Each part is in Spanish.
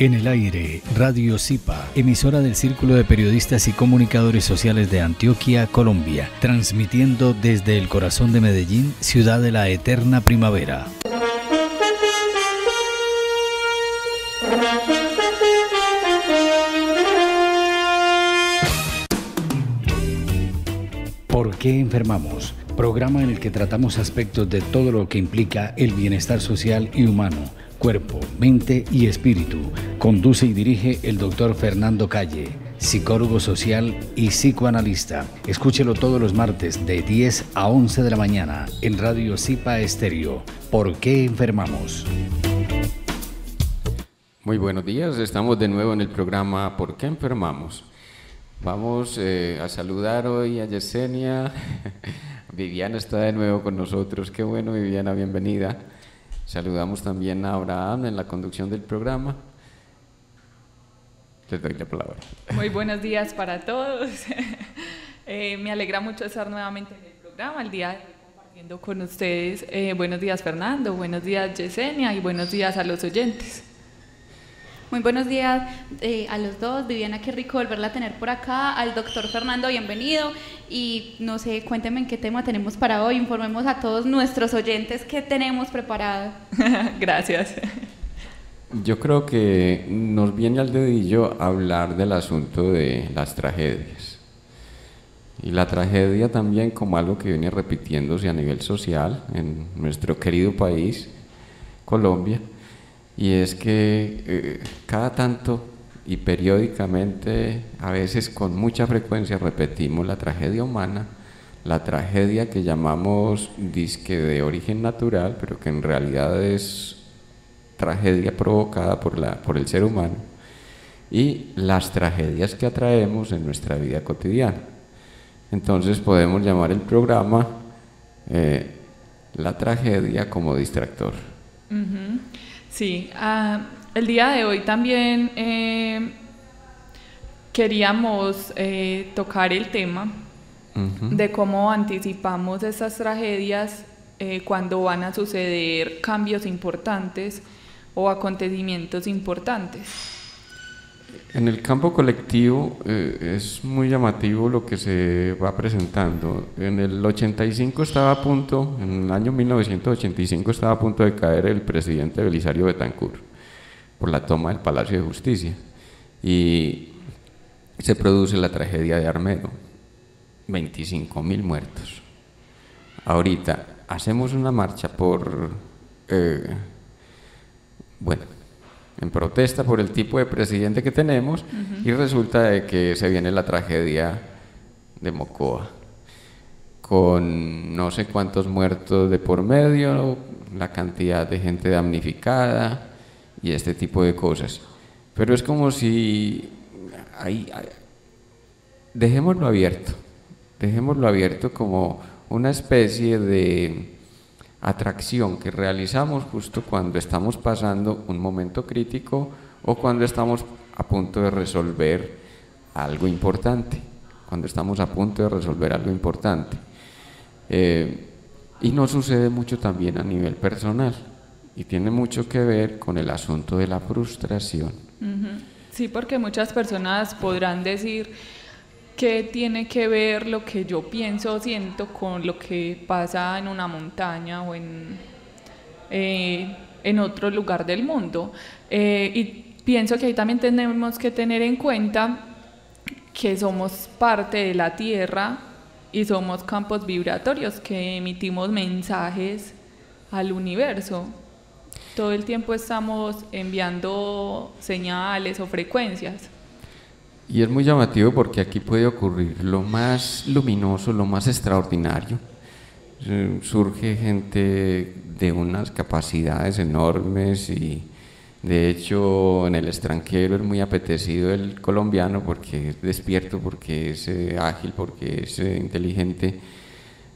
En el aire, Radio Zipa, emisora del Círculo de Periodistas y Comunicadores Sociales de Antioquia, Colombia, transmitiendo desde el corazón de Medellín, ciudad de la eterna primavera. ¿Por qué enfermamos? Programa en el que tratamos aspectos de todo lo que implica el bienestar social y humano, cuerpo, mente y espíritu. Conduce y dirige el doctor Fernando Calle, psicólogo social y psicoanalista. Escúchelo todos los martes de 10 a 11 de la mañana en Radio Zipa Estéreo. ¿Por qué enfermamos? Muy buenos días, estamos de nuevo en el programa ¿Por qué enfermamos? Vamos a saludar hoy a Yesenia. Viviana está de nuevo con nosotros. Qué bueno, Viviana, bienvenida. Saludamos también a Abraham en la conducción del programa. Les doy la palabra. Muy buenos días para todos. Me alegra mucho estar nuevamente en el programa, el día de hoy compartiendo con ustedes. Buenos días, Fernando, buenos días, Yesenia, y buenos días a los oyentes. Muy buenos días a los dos. Viviana, qué rico volverla a tener por acá. Al doctor Fernando, bienvenido. Y no sé, cuéntenme en qué tema tenemos para hoy. Informemos a todos nuestros oyentes qué tenemos preparado. Gracias. Yo creo que nos viene al dedillo hablar del asunto de las tragedias. Y la tragedia también como algo que viene repitiéndose a nivel social en nuestro querido país, Colombia. Y es que cada tanto y periódicamente, a veces con mucha frecuencia, repetimos la tragedia humana, la tragedia que llamamos disque de origen natural, pero que en realidad es tragedia provocada por el ser humano, y las tragedias que atraemos en nuestra vida cotidiana. Entonces podemos llamar el programa La tragedia como distractor. Sí, el día de hoy también queríamos tocar el tema de cómo anticipamos estas tragedias cuando van a suceder cambios importantes o acontecimientos importantes. En el campo colectivo es muy llamativo lo que se va presentando. En el 85 estaba a punto, en el año 1985 estaba a punto de caer el presidente Belisario Betancur por la toma del Palacio de Justicia y se produce la tragedia de Armero, 25.000 muertos. Ahorita hacemos una marcha en protesta por el tipo de presidente que tenemos, y resulta de que se viene la tragedia de Mocoa, con no sé cuántos muertos de por medio, la cantidad de gente damnificada y este tipo de cosas. Pero es como si dejémoslo abierto como una especie de atracción que realizamos justo cuando estamos pasando un momento crítico o cuando estamos a punto de resolver algo importante, y no sucede mucho también a nivel personal y tiene mucho que ver con el asunto de la frustración. Sí, porque muchas personas podrán decir: ¿qué tiene que ver lo que yo pienso o siento con lo que pasa en una montaña o en otro lugar del mundo? Y pienso que ahí también tenemos que tener en cuenta que somos parte de la Tierra y somos campos vibratorios que emitimos mensajes al universo. Todo el tiempo estamos enviando señales o frecuencias. Y es muy llamativo porque aquí puede ocurrir lo más luminoso, lo más extraordinario. Surge gente de unas capacidades enormes y de hecho en el extranjero es muy apetecido el colombiano porque es despierto, porque es ágil, porque es inteligente,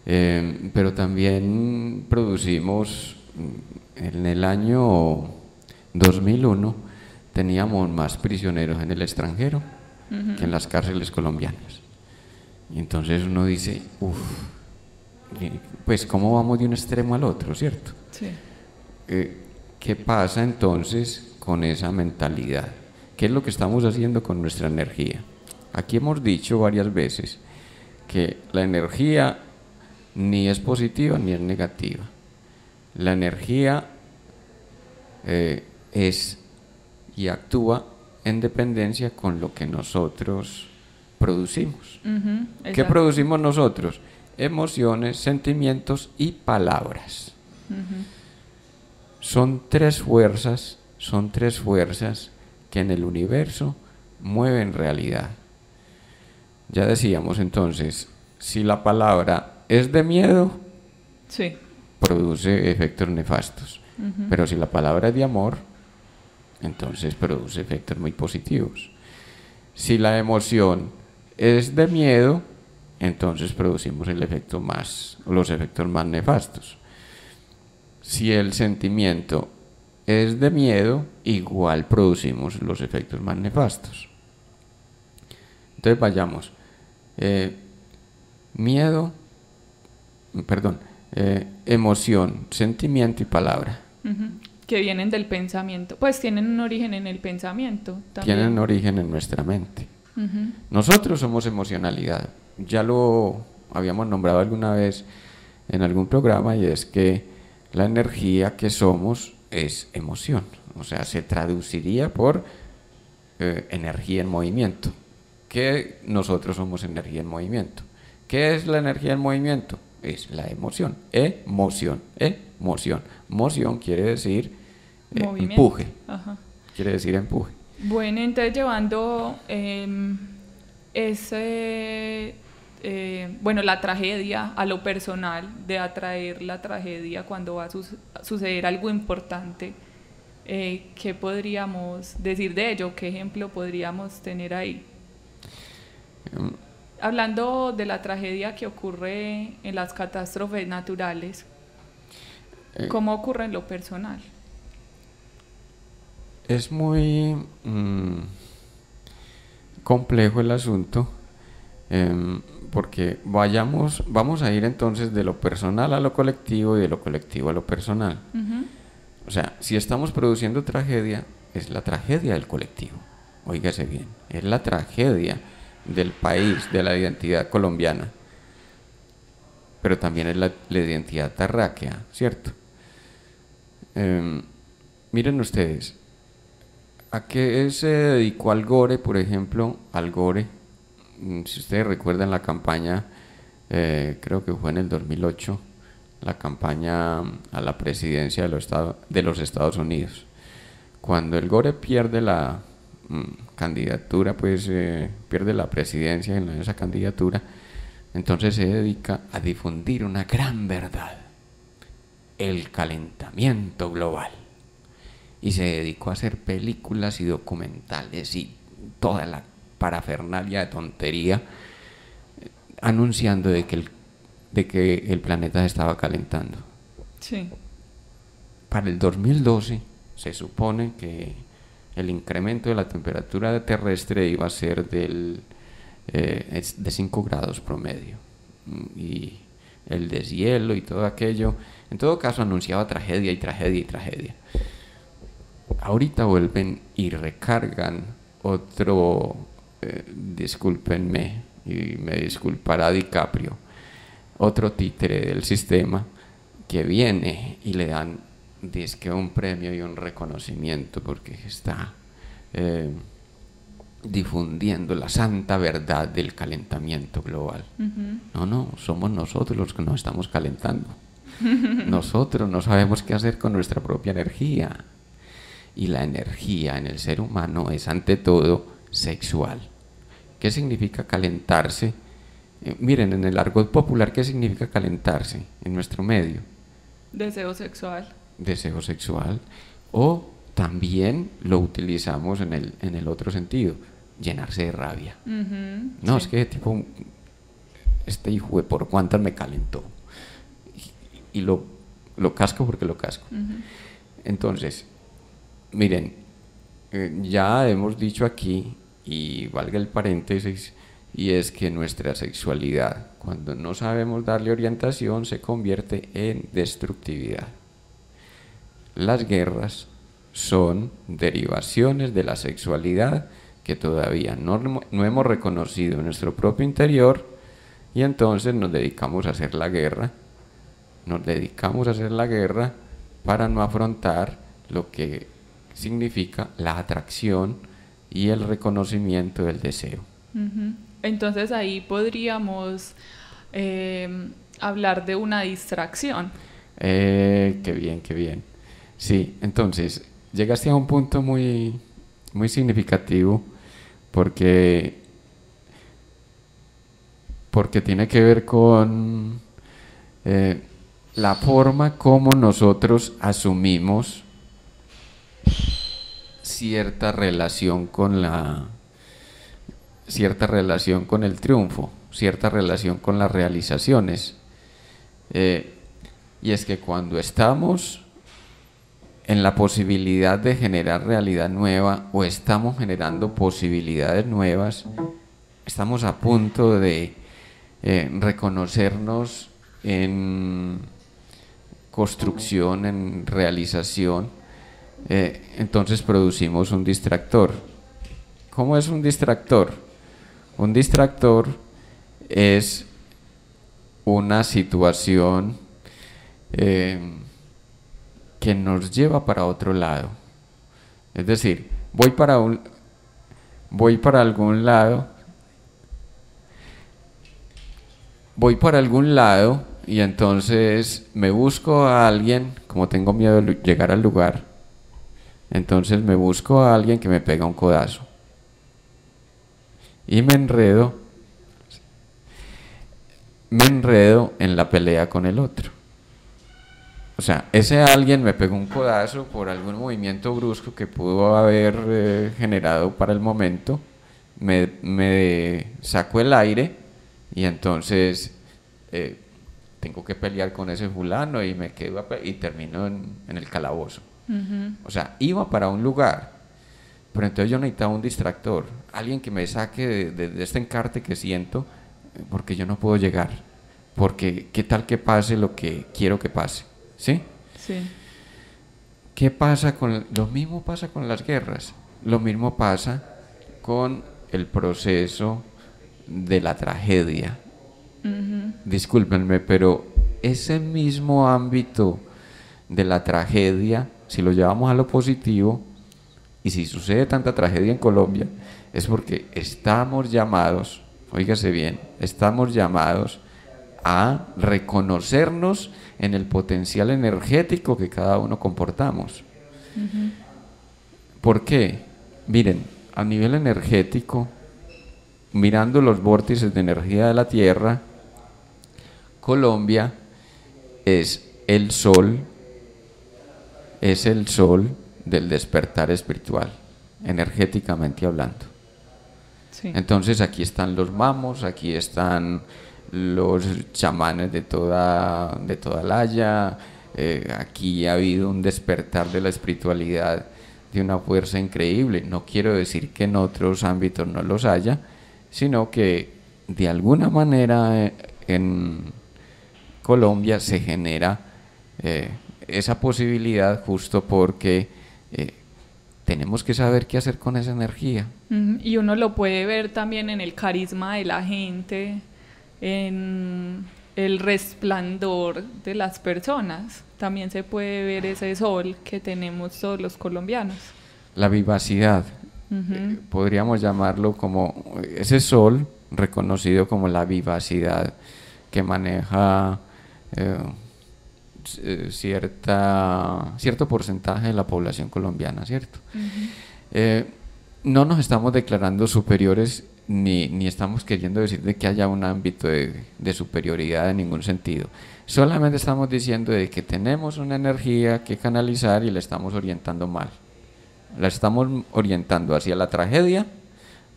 pero también producimos, en el año 2001 teníamos más prisioneros en el extranjero que en las cárceles colombianas. Y entonces uno dice, pues cómo vamos de un extremo al otro, ¿cierto? Sí. ¿Qué pasa entonces con esa mentalidad? ¿Qué es lo que estamos haciendo con nuestra energía? Aquí hemos dicho varias veces que la energía ni es positiva ni es negativa. La energía es y actúa en dependencia con lo que nosotros producimos. ¿Qué producimos nosotros? Emociones, sentimientos y palabras. Son tres fuerzas que en el universo mueven realidad. Ya decíamos entonces, si la palabra es de miedo, sí, produce efectos nefastos. Pero si la palabra es de amor, entonces produce efectos muy positivos. Si la emoción es de miedo, entonces producimos los efectos más nefastos. Si el sentimiento es de miedo, igual producimos los efectos más nefastos. Entonces vayamos. Emoción, sentimiento y palabra. Que vienen del pensamiento, pues tienen un origen en el pensamiento también. Tienen origen en nuestra mente. Nosotros somos emocionalidad. Ya lo habíamos nombrado alguna vez en algún programa, y es que la energía que somos es emoción, o sea, se traduciría por energía en movimiento, que nosotros somos energía en movimiento. ¿Qué es la energía en movimiento? Es la emoción, emoción. Moción quiere decir empuje. Quiere decir empuje. Bueno, entonces llevando la tragedia a lo personal, de atraer la tragedia cuando va a suceder algo importante, ¿qué podríamos decir de ello? ¿Qué ejemplo podríamos tener ahí? Hablando de la tragedia que ocurre en las catástrofes naturales, ¿cómo ocurre en lo personal? Es muy complejo el asunto, porque vamos a ir entonces de lo personal a lo colectivo y de lo colectivo a lo personal. O sea, si estamos produciendo tragedia, es la tragedia del colectivo, óigase bien, es la tragedia del país, de la identidad colombiana, pero también es la identidad terráquea, ¿cierto? Miren ustedes, ¿a qué se dedicó Al Gore, por ejemplo? Al Gore, si ustedes recuerdan la campaña, creo que fue en el 2008, la campaña a la presidencia de los Estados Unidos. Cuando el Gore pierde la candidatura, pues pierde la presidencia en esa candidatura, entonces se dedica a difundir una gran verdad: el calentamiento global. Y se dedicó a hacer películas y documentales y toda la parafernalia de tontería, anunciando de que el planeta se estaba calentando. Sí. Para el 2012 se supone que el incremento de la temperatura terrestre iba a ser de 5 grados promedio, y el deshielo y todo aquello, en todo caso anunciaba tragedia y tragedia y tragedia. Ahorita vuelven y recargan otro, discúlpenme, y me disculpará DiCaprio, otro títere del sistema, que viene y le dan dizque un premio y un reconocimiento porque está difundiendo la santa verdad del calentamiento global. No, somos nosotros los que nos estamos calentando. Nosotros no sabemos qué hacer con nuestra propia energía. Y la energía en el ser humano es ante todo sexual. ¿Qué significa calentarse? Miren, en el argot popular, ¿qué significa calentarse en nuestro medio? Deseo sexual. Deseo sexual. O también lo utilizamos en el otro sentido, llenarse de rabia. No, sí. Es que tipo, este hijo de por cuántas me calentó. Y lo casco porque lo casco. Entonces, miren, ya hemos dicho aquí, y valga el paréntesis, y es que nuestra sexualidad, cuando no sabemos darle orientación, se convierte en destructividad. las guerras son derivaciones de la sexualidad que todavía no hemos reconocido en nuestro propio interior, y entonces nos dedicamos a hacer la guerra, para no afrontar lo que significa la atracción y el reconocimiento del deseo. Entonces ahí podríamos hablar de una distracción. Qué bien, qué bien. Sí, entonces llegaste a un punto muy, muy significativo porque tiene que ver con la forma como nosotros asumimos cierta relación con el triunfo, cierta relación con las realizaciones. Y es que cuando estamos en la posibilidad de generar realidad nueva o estamos generando posibilidades nuevas, estamos a punto de reconocernos en construcción, en realización, entonces producimos un distractor. ¿Cómo es un distractor? Un distractor es una situación que nos lleva para otro lado. Es decir, voy para algún lado y entonces me busco a alguien, como tengo miedo de llegar al lugar, entonces me busco a alguien que me pega un codazo y me enredo en la pelea con el otro. O sea, ese alguien me pegó un codazo por algún movimiento brusco que pudo haber generado para el momento, me sacó el aire y entonces tengo que pelear con ese fulano y me quedo y termino en el calabozo. O sea, iba para un lugar, pero entonces yo necesitaba un distractor, alguien que me saque de este encarte que siento, porque yo no puedo llegar, porque qué tal que pase lo que quiero que pase. ¿Sí? Sí. ¿Qué pasa lo mismo pasa con las guerras, lo mismo pasa con el proceso de la tragedia. Discúlpenme, pero ese mismo ámbito de la tragedia, si lo llevamos a lo positivo, y si sucede tanta tragedia en Colombia, es porque estamos llamados, óigase bien, estamos llamados a reconocernos en el potencial energético que cada uno comportamos. ¿Por qué? Miren, a nivel energético, mirando los vórtices de energía de la Tierra, Colombia es el sol del despertar espiritual, energéticamente hablando. Sí. Entonces aquí están los mamos, aquí están los chamanes de toda la Haya, aquí ha habido un despertar de la espiritualidad de una fuerza increíble. No quiero decir que en otros ámbitos no los haya, sino que de alguna manera en Colombia se genera esa posibilidad justo porque tenemos que saber qué hacer con esa energía. Y uno lo puede ver también en el carisma de la gente, en el resplandor de las personas. También se puede ver ese sol que tenemos todos los colombianos. La vivacidad, podríamos llamarlo como ese sol reconocido como la vivacidad que maneja cierto porcentaje de la población colombiana, ¿cierto? No nos estamos declarando superiores ni estamos queriendo decir de que haya un ámbito de superioridad en ningún sentido. Solamente estamos diciendo de que tenemos una energía que canalizar y la estamos orientando mal. La estamos orientando hacia la tragedia,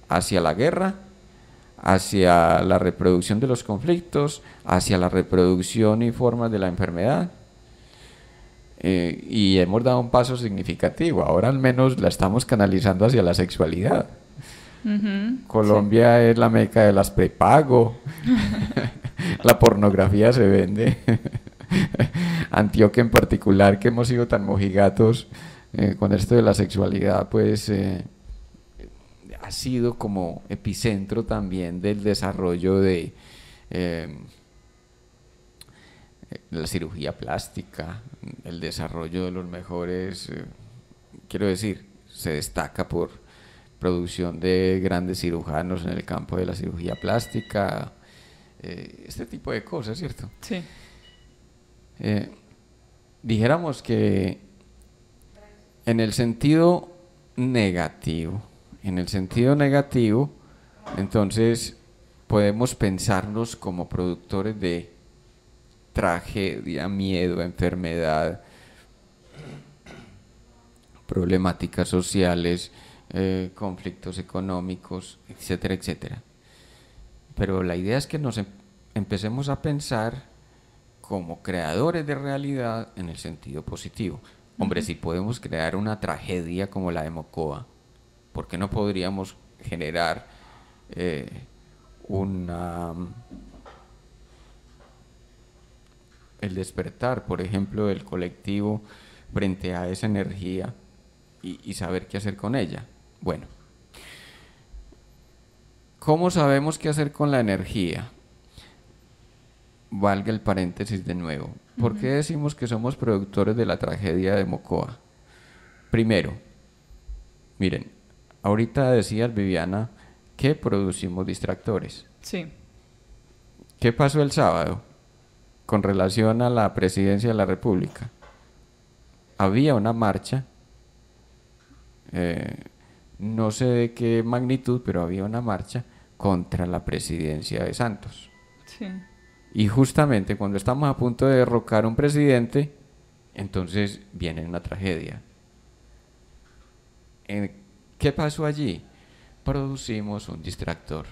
hacia la guerra, hacia la reproducción de los conflictos, hacia la reproducción y formas de la enfermedad. Y hemos dado un paso significativo. Ahora al menos la estamos canalizando hacia la sexualidad. Colombia es la meca de las prepago. La pornografía se vende. Antioquia en particular, que hemos sido tan mojigatos con esto de la sexualidad, pues ha sido como epicentro también del desarrollo de la cirugía plástica, el desarrollo de los mejores, quiero decir, se destaca por producción de grandes cirujanos en el campo de la cirugía plástica, este tipo de cosas, ¿cierto? Sí. Dijéramos que en el sentido negativo, entonces podemos pensarnos como productores de tragedia, miedo, enfermedad, problemáticas sociales, conflictos económicos, etcétera, etcétera. Pero la idea es que nos empecemos a pensar como creadores de realidad en el sentido positivo. Hombre, si podemos crear una tragedia como la de Mocoa, ¿por qué no podríamos generar el despertar, por ejemplo, del colectivo frente a esa energía y saber qué hacer con ella? Bueno, ¿cómo sabemos qué hacer con la energía? Valga el paréntesis de nuevo. ¿Por qué decimos que somos productores de la tragedia de Mocoa? Primero, miren, ahorita decías, Viviana, que producimos distractores. Sí. ¿Qué pasó el sábado con relación a la presidencia de la República? Había una marcha, no sé de qué magnitud, pero había una marcha contra la presidencia de Santos. Sí. Y justamente cuando estamos a punto de derrocar a un presidente, entonces viene una tragedia. ¿Qué pasó allí? Producimos un distractor.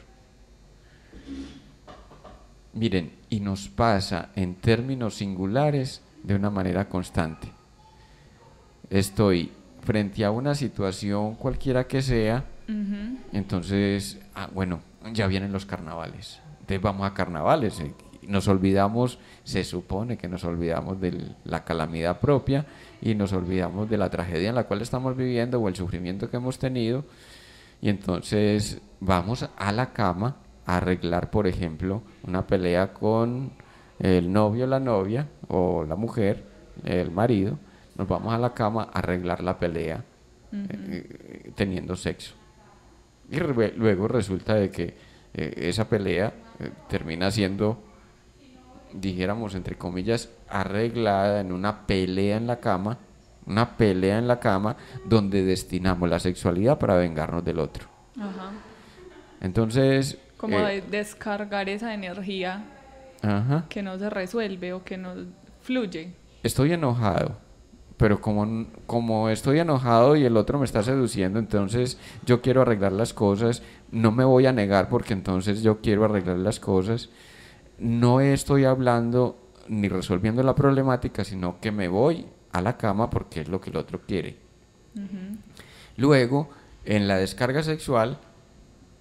Miren, y nos pasa en términos singulares de una manera constante. Estoy frente a una situación cualquiera que sea, entonces, bueno, ya vienen los carnavales, entonces vamos a carnavales, nos olvidamos, se supone que nos olvidamos de la calamidad propia y nos olvidamos de la tragedia en la cual estamos viviendo o el sufrimiento que hemos tenido, y entonces vamos a la cama a arreglar, por ejemplo, una pelea con el novio, la novia, o la mujer, el marido. Nos vamos a la cama a arreglar la pelea teniendo sexo. Y luego resulta de que esa pelea termina siendo, dijéramos entre comillas, arreglada en una pelea en la cama, donde destinamos la sexualidad para vengarnos del otro. Ajá. Entonces, como de descargar esa energía que no se resuelve o que no fluye. Estoy enojado, pero como estoy enojado y el otro me está seduciendo, entonces yo quiero arreglar las cosas, no me voy a negar porque entonces yo quiero arreglar las cosas. No estoy hablando ni resolviendo la problemática, sino que me voy a la cama porque es lo que el otro quiere. Luego, en la descarga sexual,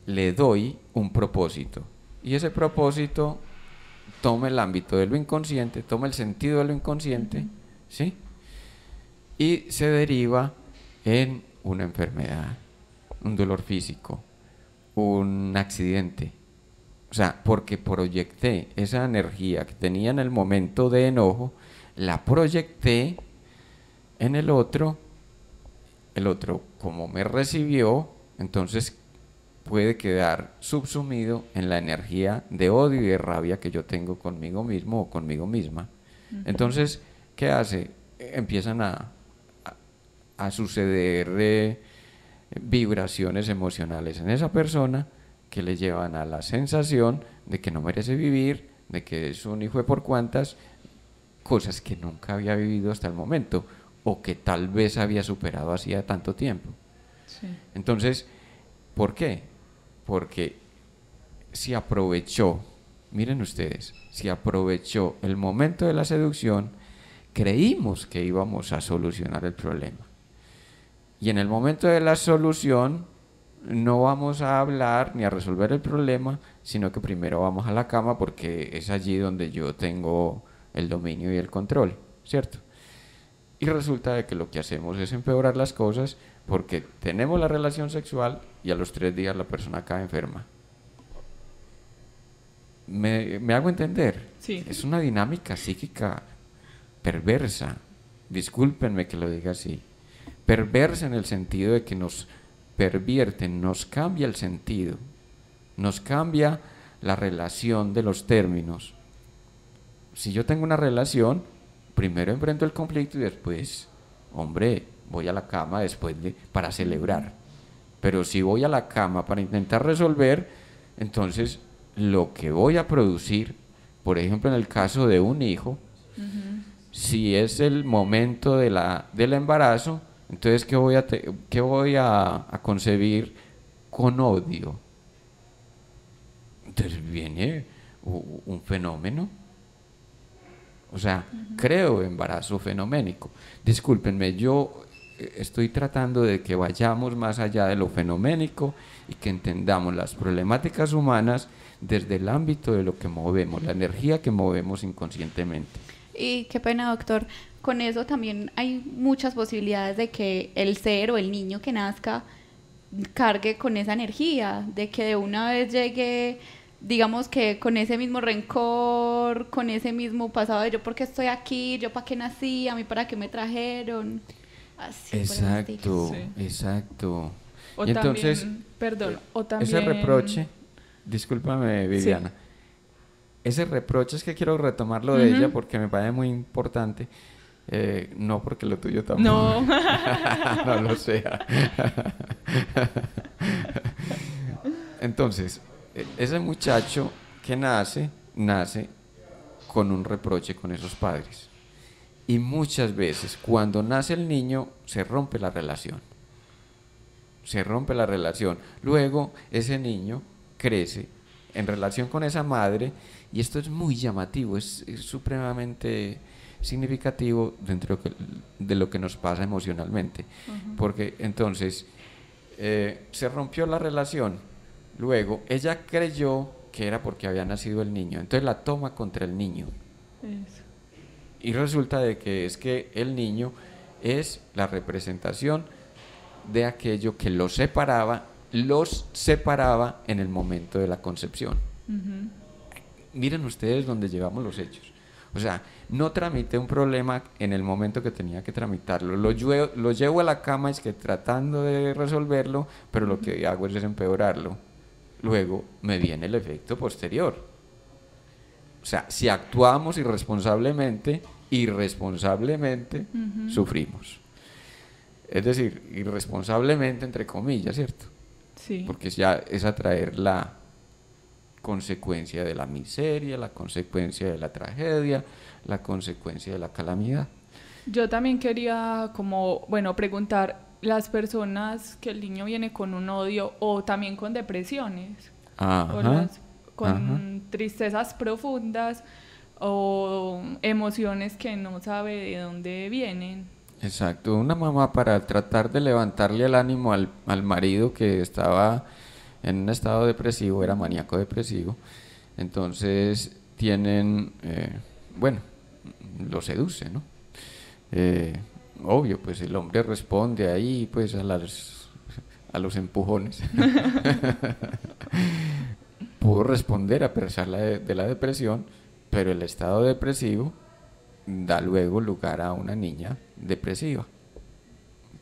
le doy un propósito. Y ese propósito toma el ámbito de lo inconsciente, toma el sentido de lo inconsciente, ¿sí? Y se deriva en una enfermedad, un dolor físico, un accidente. O sea, porque proyecté esa energía que tenía en el momento de enojo, la proyecté en el otro como me recibió, entonces puede quedar subsumido en la energía de odio y de rabia que yo tengo conmigo mismo o conmigo misma. Entonces, ¿qué hace? Empiezan a suceder vibraciones emocionales en esa persona que le llevan a la sensación de que no merece vivir, de que es un hijo de por cuantas, cosas que nunca había vivido hasta el momento o que tal vez había superado hacía tanto tiempo. Sí. Entonces, ¿por qué? Porque se aprovechó, miren ustedes, se aprovechó el momento de la seducción, creímos que íbamos a solucionar el problema. Y en el momento de la solución no vamos a hablar ni a resolver el problema, sino que primero vamos a la cama porque es allí donde yo tengo el dominio y el control, ¿cierto? Y resulta de que lo que hacemos es empeorar las cosas porque tenemos la relación sexual y a los 3 días la persona cae enferma. ¿Me hago entender? Sí. Es una dinámica psíquica perversa, discúlpenme que lo diga así, perversa en el sentido de que nos pervierten, nos cambia el sentido, nos cambia la relación de los términos. Si yo tengo una relación, primero enfrento el conflicto y después, hombre, voy a la cama para celebrar. Pero si voy a la cama para intentar resolver, entonces lo que voy a producir, por ejemplo en el caso de un hijo, si es el momento del embarazo, entonces ¿qué voy a concebir con odio? Entonces viene un fenómeno. O sea, creo embarazo fenoménico. Discúlpenme, yo estoy tratando de que vayamos más allá de lo fenoménico y que entendamos las problemáticas humanas desde el ámbito de lo que movemos, la energía que movemos inconscientemente. Y qué pena, doctor, con eso también hay muchas posibilidades de que el ser o el niño que nazca cargue con esa energía, de que de una vez llegue, digamos que con ese mismo rencor, con ese mismo pasado de yo por qué estoy aquí, yo para qué nací, a mí para qué me trajeron. Así, exacto, sí. Exacto. O y entonces, también, perdón, o también... ese reproche, discúlpame Viviana, Sí. Ese reproche es que quiero retomarlo de ella porque me parece muy importante, no porque lo tuyo tampoco. No. No lo sea. Entonces, ese muchacho que nace con un reproche con esos padres. Y muchas veces cuando nace el niño se rompe la relación. Luego ese niño crece en relación con esa madre y esto es muy llamativo, es supremamente significativo dentro de lo que nos pasa emocionalmente. Porque entonces se rompió la relación, luego ella creyó que era porque había nacido el niño, entonces la toma contra el niño. Eso. Y resulta de que es que el niño es la representación de aquello que los separaba en el momento de la concepción. Miren ustedes dónde llevamos los hechos. O sea, no tramité un problema en el momento que tenía que tramitarlo, lo llevo a la cama es que tratando de resolverlo, pero lo que hago es empeorarlo. Luego me viene el efecto posterior. O sea, si actuamos irresponsablemente sufrimos. Es decir, irresponsablemente entre comillas, ¿cierto? Sí. Porque ya es atraer la consecuencia de la miseria, la consecuencia de la tragedia, la consecuencia de la calamidad. Yo también quería preguntar, las personas que el niño viene con un odio o también con depresiones, con tristezas profundas o emociones que no sabe de dónde vienen. Exacto, una mamá para tratar de levantarle el ánimo al marido que estaba en un estado depresivo, era maníaco depresivo, entonces tienen, lo seduce, ¿no? Obvio, pues el hombre responde ahí pues a los empujones. Pudo responder a pesar de la depresión, pero el estado depresivo da luego lugar a una niña depresiva,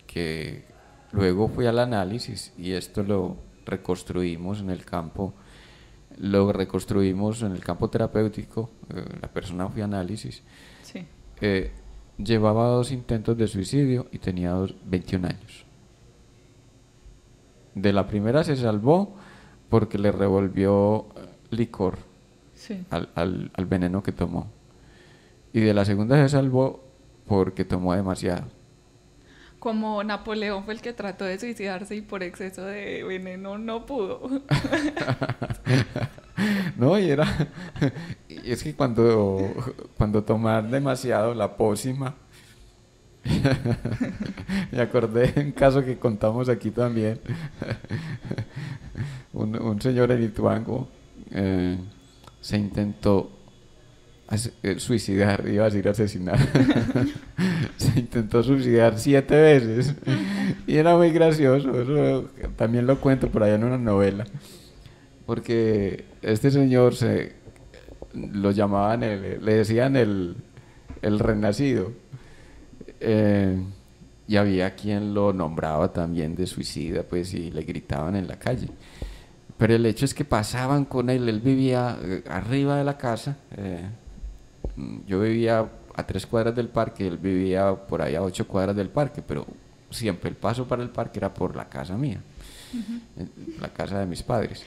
que luego fue al análisis y esto lo reconstruimos en el campo terapéutico, la persona fue a análisis, Sí. llevaba 2 intentos de suicidio y tenía 21 años. De la primera se salvó porque le revolvió licor Sí. al veneno que tomó. Y de la segunda se salvó porque tomó demasiado. Como Napoleón fue el que trató de suicidarse y por exceso de veneno no pudo. No, y es que cuando tomar demasiado la pócima, me acordé de un caso que contamos aquí también. Un señor en Ituango se intentó suicidar, iba a decir asesinar. Se intentó suicidar 7 veces y era muy gracioso. Eso también lo cuento por allá en una novela, porque este señor lo llamaban, le decían el renacido, y había quien lo nombraba también de suicida, pues, y le gritaban en la calle. Pero el hecho es que pasaban con él vivía arriba de la casa. Yo vivía a 3 cuadras del parque, él vivía por ahí a 8 cuadras del parque, pero siempre el paso para el parque era por la casa mía, la casa de mis padres.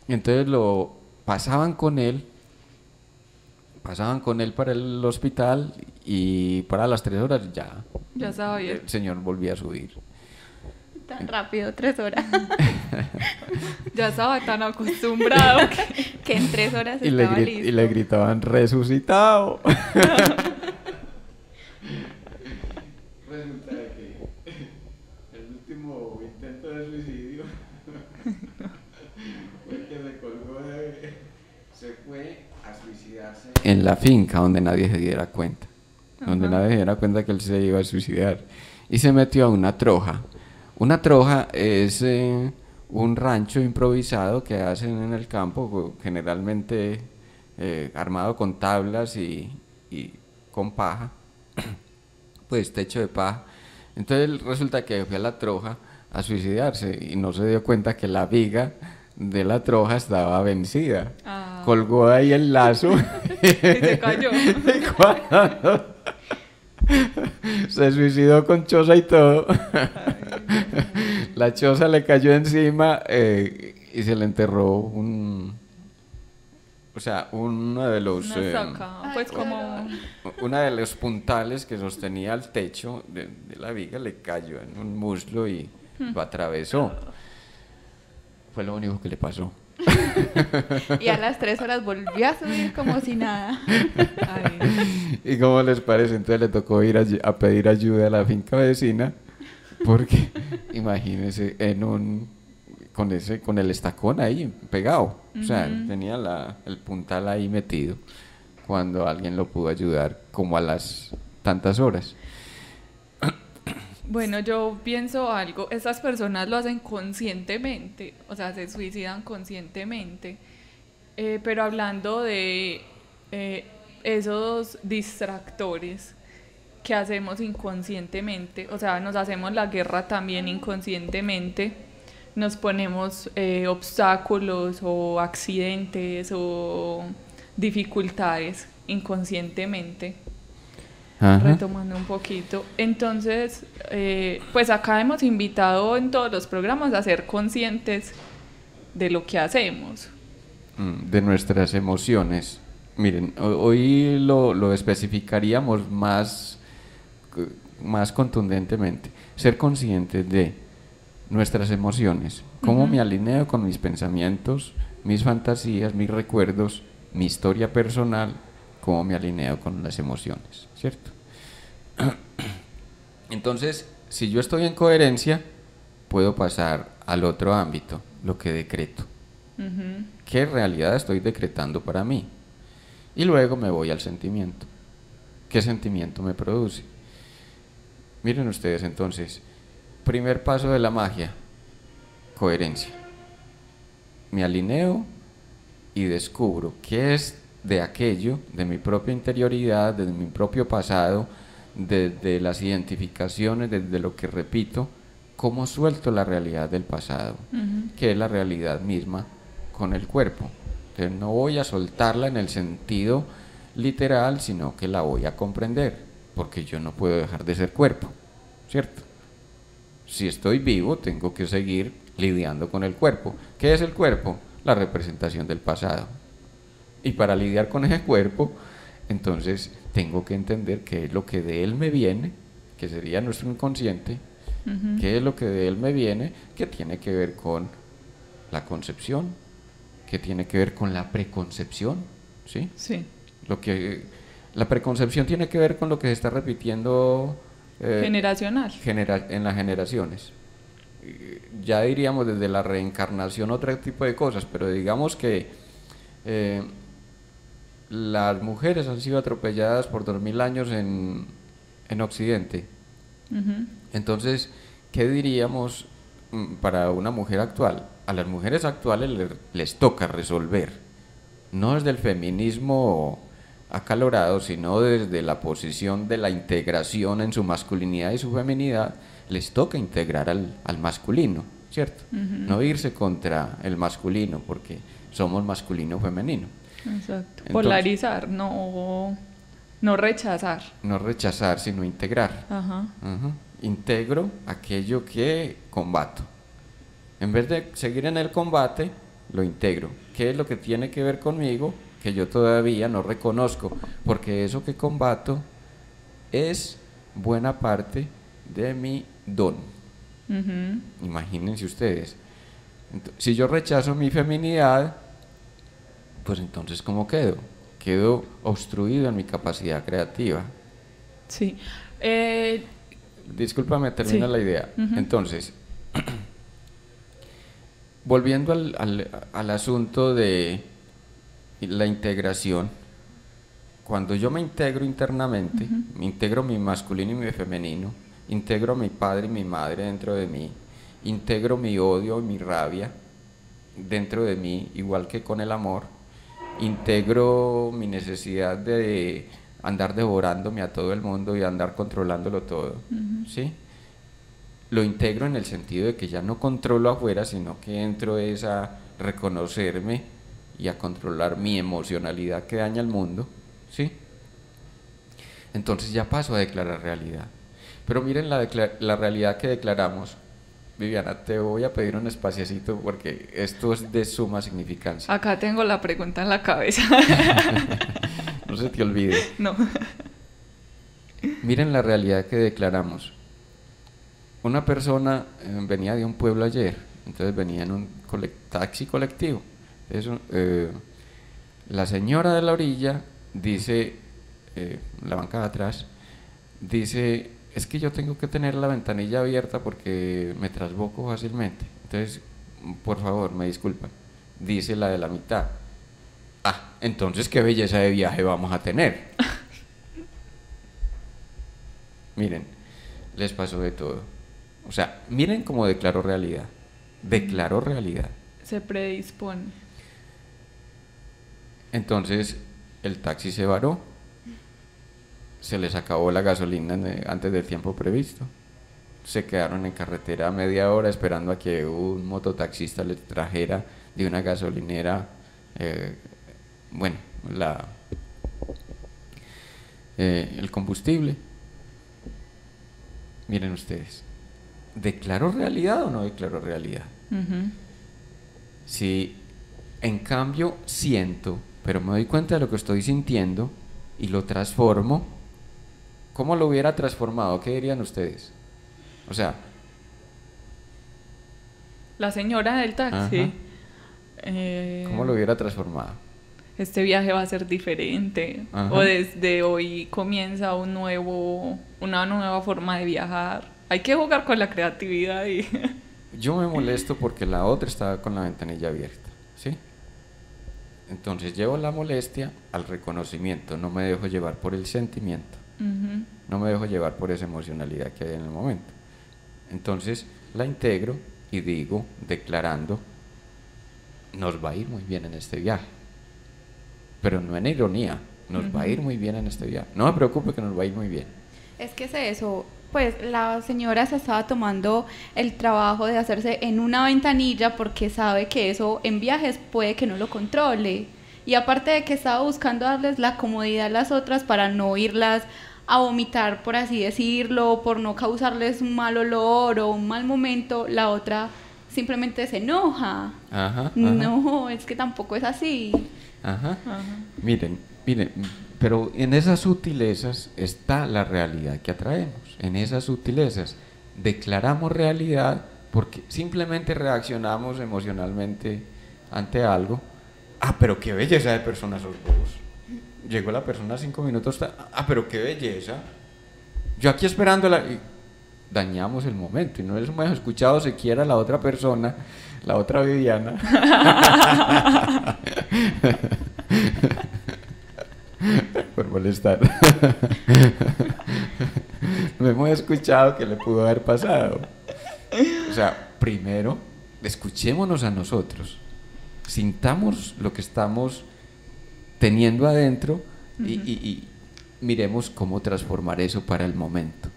Entonces lo pasaban con él para el hospital, y para las 3 horas ya estaba bien. El señor volvía a subir. Tan rápido, 3 horas. Ya estaba tan acostumbrado que en 3 horas y estaba listo. Y le gritaban resucitado. Resulta que el último intento de suicidio fue que se fue a suicidarse en la finca, donde nadie se diera cuenta. Donde nadie se diera cuenta que él se iba a suicidar. Y se metió a una troja. Una troja es un rancho improvisado que hacen en el campo, generalmente armado con tablas y con paja, pues techo de paja. Entonces resulta que fue a la troja a suicidarse y no se dio cuenta que la viga de la troja estaba vencida. Colgó ahí el lazo y se cayó. Se suicidó con choza y todo. La choza le cayó encima, y se le enterró uno de los una de los puntales que sostenía el techo de la viga, le cayó en un muslo y lo atravesó. Fue lo único que le pasó. Y a las 3 horas volvió a subir como si nada. Ay. ¿Y cómo les parece? Entonces le tocó ir a pedir ayuda a la finca vecina, porque imagínense con el estacón ahí pegado, o sea, tenía el puntal ahí metido, cuando alguien lo pudo ayudar como a las tantas horas. Bueno, yo pienso algo, esas personas lo hacen conscientemente, o sea, se suicidan conscientemente, pero hablando de esos distractores que hacemos inconscientemente, o sea, nos hacemos la guerra también inconscientemente, nos ponemos obstáculos o accidentes o dificultades inconscientemente. Ajá. Retomando un poquito, entonces pues acá hemos invitado en todos los programas a ser conscientes de lo que hacemos, de nuestras emociones. Miren, hoy lo especificaríamos más contundentemente. Ser conscientes de nuestras emociones, cómo me alineo con mis pensamientos, mis fantasías, mis recuerdos, mi historia personal, cómo me alineo con las emociones, ¿cierto? Entonces, si yo estoy en coherencia, puedo pasar al otro ámbito, lo que decreto. ¿Qué realidad estoy decretando para mí? Y luego me voy al sentimiento. ¿Qué sentimiento me produce? Miren ustedes entonces, primer paso de la magia, coherencia. Me alineo y descubro qué es de aquello, de mi propia interioridad, de mi propio pasado, de las identificaciones, de lo que repito, cómo suelto la realidad del pasado, que es la realidad misma con el cuerpo. Entonces no voy a soltarla en el sentido literal, sino que la voy a comprender, porque yo no puedo dejar de ser cuerpo, ¿cierto? Si estoy vivo, tengo que seguir lidiando con el cuerpo. ¿Qué es el cuerpo? La representación del pasado. Y para lidiar con ese cuerpo, entonces tengo que entender qué es lo que de él me viene, que sería nuestro inconsciente, qué es lo que de él me viene, que tiene que ver con la concepción, que tiene que ver con la preconcepción, ¿sí? Sí. La preconcepción tiene que ver con lo que se está repitiendo generacional en las generaciones. Ya diríamos desde la reencarnación otro tipo de cosas, pero digamos que las mujeres han sido atropelladas por 2000 años en Occidente. Entonces, ¿qué diríamos para una mujer actual? A las mujeres actuales les toca resolver, no desde el feminismo acalorado, sino desde la posición de la integración en su masculinidad y su feminidad, les toca integrar al masculino, ¿cierto? No irse contra el masculino, porque somos masculino femenino. Exacto. Entonces, polarizar, no rechazar. No rechazar, sino integrar. Integro aquello que combato. En vez de seguir en el combate, lo integro. ¿Qué es lo que tiene que ver conmigo? Que yo todavía no reconozco, porque eso que combato es buena parte de mi don. Imagínense ustedes. Si yo rechazo mi feminidad, pues entonces ¿cómo quedo? Quedo obstruido en mi capacidad creativa. Sí. Discúlpame, termina la idea. Entonces, volviendo al asunto de la integración, cuando yo me integro internamente, me integro mi masculino y mi femenino, integro a mi padre y mi madre dentro de mí, integro mi odio y mi rabia dentro de mí, igual que con el amor, integro mi necesidad de andar devorándome a todo el mundo y andar controlándolo todo, ¿sí? Lo integro en el sentido de que ya no controlo afuera, sino que entro es a reconocerme y a controlar mi emocionalidad que daña al mundo, ¿sí? Entonces ya paso a declarar realidad. Pero miren la realidad que declaramos. Viviana, te voy a pedir un espaciecito porque esto es de suma significancia. Acá tengo la pregunta en la cabeza. No se te olvide. No. Miren la realidad que declaramos. Una persona venía de un pueblo ayer, entonces venía en un taxi colectivo. La señora de la orilla dice, la banca de atrás, dice: es que yo tengo que tener la ventanilla abierta porque me trasboco fácilmente, entonces por favor me disculpan. Dice la de la mitad: ah, entonces qué belleza de viaje vamos a tener. Miren, les pasó de todo. O sea, miren cómo declaró realidad. Declaró realidad. Se predispone. Entonces el taxi se varó, se les acabó la gasolina antes del tiempo previsto, se quedaron en carretera media hora esperando a que un mototaxista les trajera de una gasolinera, el combustible. Miren ustedes, ¿declaró realidad o no declaró realidad? Si en cambio siento, pero me doy cuenta de lo que estoy sintiendo y lo transformo, ¿cómo lo hubiera transformado? ¿Qué dirían ustedes? O sea, la señora del taxi. ¿cómo lo hubiera transformado? Este viaje va a ser diferente. O desde hoy comienza una nueva forma de viajar. Hay que jugar con la creatividad y yo me molesto porque la otra estaba con la ventanilla abierta, ¿sí? Entonces llevo la molestia al reconocimiento, no me dejo llevar por el sentimiento, no me dejo llevar por esa emocionalidad que hay en el momento. Entonces la integro y digo, declarando: nos va a ir muy bien en este viaje, pero no en ironía, nos va a ir muy bien en este viaje, no me preocupe que nos va a ir muy bien. Es que es eso, pues la señora se estaba tomando el trabajo de hacerse en una ventanilla porque sabe que eso en viajes puede que no lo controle, y aparte de que estaba buscando darles la comodidad a las otras para no irlas a vomitar, por así decirlo, por no causarles un mal olor o un mal momento, la otra simplemente se enoja. No, es que tampoco es así. Miren, pero en esas sutilezas está la realidad que atraemos. En esas sutilezas declaramos realidad porque simplemente reaccionamos emocionalmente ante algo. Ah, pero qué belleza de persona sos vos. Llegó la persona 5 minutos. Ah, pero qué belleza. Yo aquí esperándola. Y dañamos el momento y no les hemos escuchado siquiera a la otra persona, la otra Viviana. por molestar. No hemos escuchado que le pudo haber pasado. O sea, primero, escuchémonos a nosotros, sintamos lo que estamos teniendo adentro y miremos cómo transformar eso para el momento.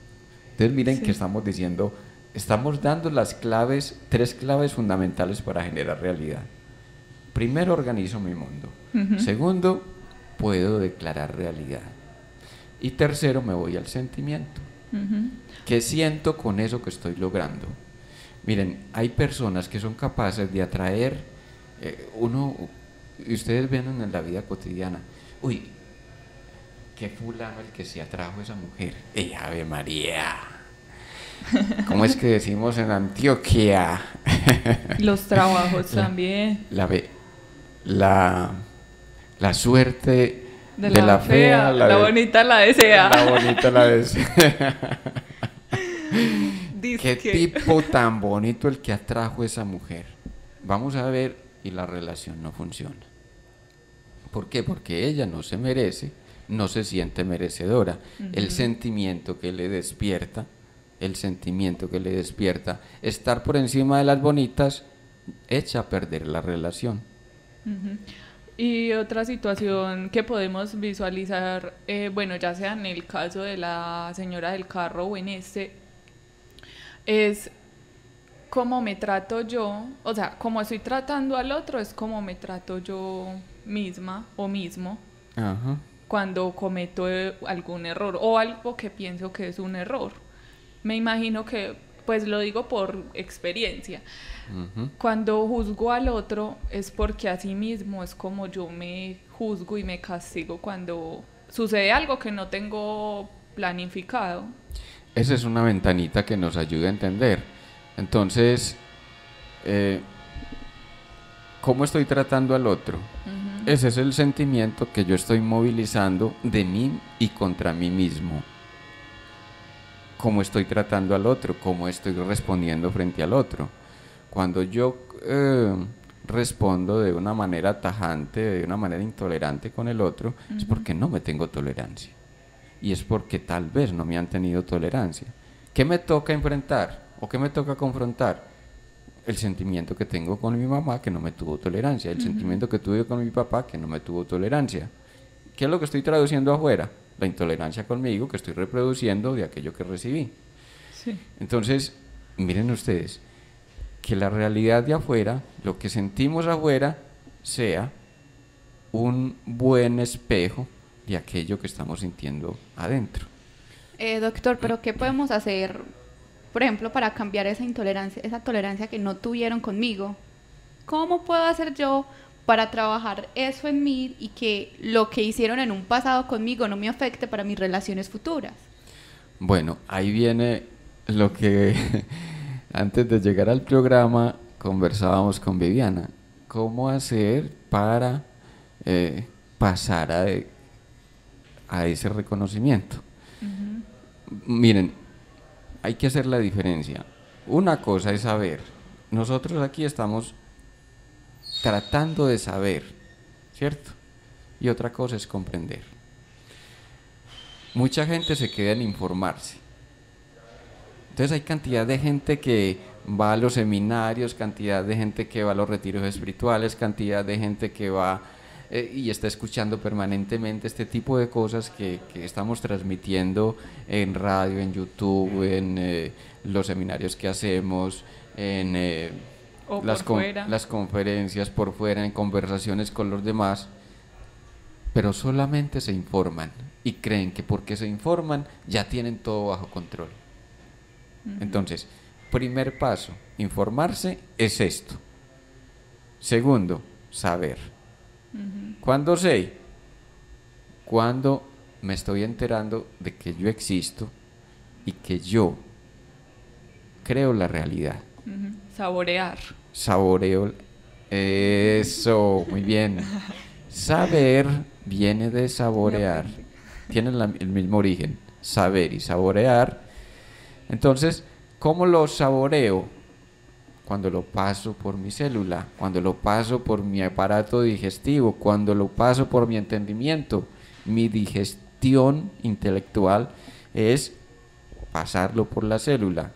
Entonces miren que estamos diciendo, estamos dando las claves, 3 claves fundamentales para generar realidad. Primero, organizo mi mundo. Segundo, puedo declarar realidad. Y tercero, me voy al sentimiento. ¿Qué siento con eso que estoy logrando? Miren, hay personas que son capaces de atraer, y ustedes ven en la vida cotidiana, uy, qué fulano el que se atrajo a esa mujer, ¡ey, Ave María! ¿Cómo es que decimos en Antioquia? Los trabajos también. La suerte de la fea, la bonita la desea. La bonita la desea. Qué tipo tan bonito el que atrajo a esa mujer. Vamos a ver, y la relación no funciona. ¿Por qué? Porque ella no se merece, no se siente merecedora. El sentimiento que le despierta, estar por encima de las bonitas, echa a perder la relación. Y otra situación que podemos visualizar, bueno, ya sea en el caso de la señora del carro o en es cómo me trato yo, o sea, cómo estoy tratando al otro es cómo me trato yo misma o mismo cuando cometo algún error o algo que pienso que es un error. Me imagino que, pues lo digo por experiencia, cuando juzgo al otro es porque así mismo es como yo me juzgo y me castigo cuando sucede algo que no tengo planificado. Esa es una ventanita que nos ayuda a entender. Entonces, ¿cómo estoy tratando al otro? Ese es el sentimiento que yo estoy movilizando de mí y contra mí mismo. ¿Cómo estoy tratando al otro? ¿Cómo estoy respondiendo frente al otro? Cuando yo respondo de una manera tajante, de una manera intolerante con el otro, es porque no me tengo tolerancia. Y es porque tal vez no me han tenido tolerancia. ¿Qué me toca enfrentar o qué me toca confrontar? El sentimiento que tengo con mi mamá, que no me tuvo tolerancia, el sentimiento que tuve con mi papá, que no me tuvo tolerancia. ¿Qué es lo que estoy traduciendo afuera? La intolerancia conmigo que estoy reproduciendo de aquello que recibí. Sí. Entonces, miren ustedes, que la realidad de afuera, lo que sentimos afuera, sea un buen espejo de aquello que estamos sintiendo adentro. Doctor, pero ¿qué podemos hacer, por ejemplo, para cambiar esa intolerancia, esa tolerancia que no tuvieron conmigo? ¿Cómo puedo hacer yo para trabajar eso en mí y que lo que hicieron en un pasado conmigo no me afecte para mis relaciones futuras? Bueno, ahí viene lo que antes de llegar al programa conversábamos con Viviana. ¿Cómo hacer para pasar a ese reconocimiento? Miren, hay que hacer la diferencia. Una cosa es saber. Nosotros aquí estamos tratando de saber, ¿cierto? Y otra cosa es comprender. Mucha gente se queda en informarse. Entonces hay cantidad de gente que va a los seminarios, cantidad de gente que va a los retiros espirituales, cantidad de gente que va y está escuchando permanentemente este tipo de cosas que estamos transmitiendo en radio, en YouTube, en los seminarios que hacemos, en las conferencias por fuera, en conversaciones con los demás, pero solamente se informan y creen que porque se informan ya tienen todo bajo control. Entonces, primer paso, informarse es esto. Segundo, saber. ¿Cuándo sé? Cuando me estoy enterando de que yo existo y que yo creo la realidad. Saborear. Saboreo. Eso, muy bien. Saber viene de saborear. Tienen el mismo origen. Saber y saborear. Entonces, ¿cómo lo saboreo? Cuando lo paso por mi célula, cuando lo paso por mi aparato digestivo, cuando lo paso por mi entendimiento mi digestión intelectual es pasarlo por la célula.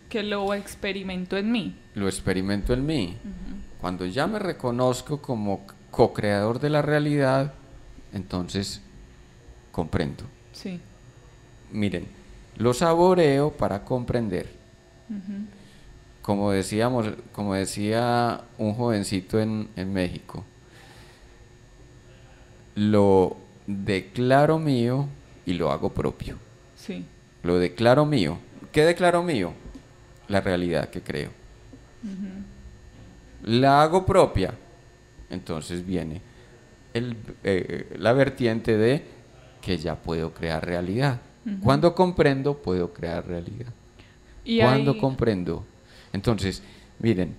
Que lo experimento en mí. Lo experimento en mí. Cuando ya me reconozco como co-creador de la realidad, entonces comprendo. Sí. Miren, lo saboreo para comprender. Como decía un jovencito en México, lo declaro mío y lo hago propio. Sí. Lo declaro mío. ¿Qué declaro mío? La realidad que creo. La hago propia. Entonces viene la vertiente de que ya puedo crear realidad. Cuando comprendo, puedo crear realidad. Cuando comprendo. Entonces, miren,